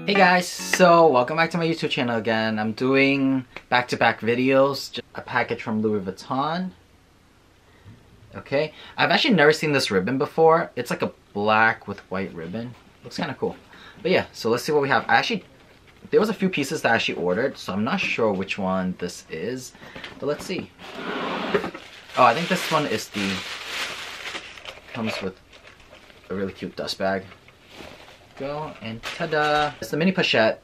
Hey guys, so welcome back to my YouTube channel again. I'm doing back-to-back videos, just a package from Louis Vuitton. Okay, I've actually never seen this ribbon before. It's like a black with white ribbon. Looks kind of cool. But yeah, so let's see what we have. There was a few pieces that I actually ordered, so I'm not sure which one this is. But let's see. Oh, I think this one is comes with a really cute dust bag. Go and ta-da! It's the mini pochette.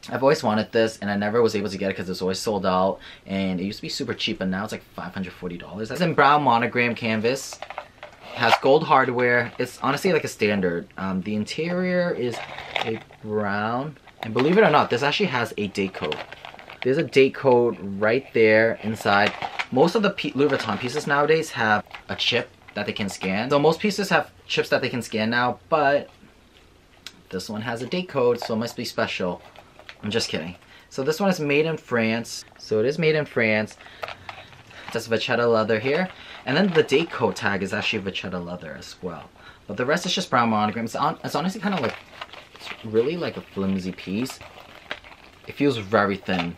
I've always wanted this and I never was able to get it because it's always sold out, and it used to be super cheap, but now it's like $540. It's in brown monogram canvas. It has gold hardware. It's honestly like a standard. The interior is a brown, and believe it or not, this actually has a date code. There's a date code right there inside. Most of the Louis Vuitton pieces nowadays have a chip that they can scan. So most pieces have chips that they can scan now, but this one has a date code, so it must be special. I'm just kidding. So this one is made in France. So it is made in France. That's Pochette leather here. And then the date code tag is actually Pochette leather as well. But the rest is just brown monogram. It's honestly kind of like, it's really like a flimsy piece. It feels very thin.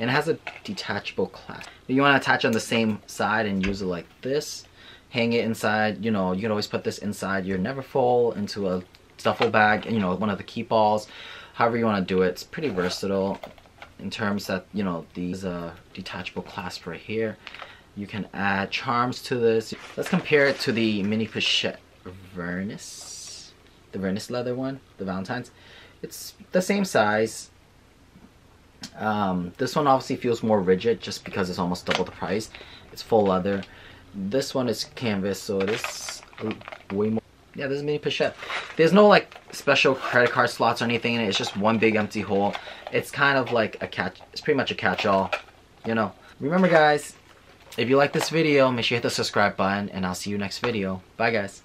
And it has a detachable clasp. You want to attach on the same side and use it like this. Hang it inside, you know, you can always put this inside your Neverfull, into a duffel bag, you know, one of the keep balls, however you want to do it. It's pretty versatile in terms that, you know, these detachable clasp right here. You can add charms to this. Let's compare it to the mini pochette Venice, the Venice leather one, the Valentine's. It's the same size. This one obviously feels more rigid just because it's almost double the price. It's full leather. This one is canvas, so it is way more. Yeah, this is mini pochette. There's no like special credit card slots or anything in it. It's just one big empty hole. It's kind of like it's pretty much a catch-all, you know. Remember guys, if you like this video, make sure you hit the subscribe button, and I'll see you next video. Bye guys.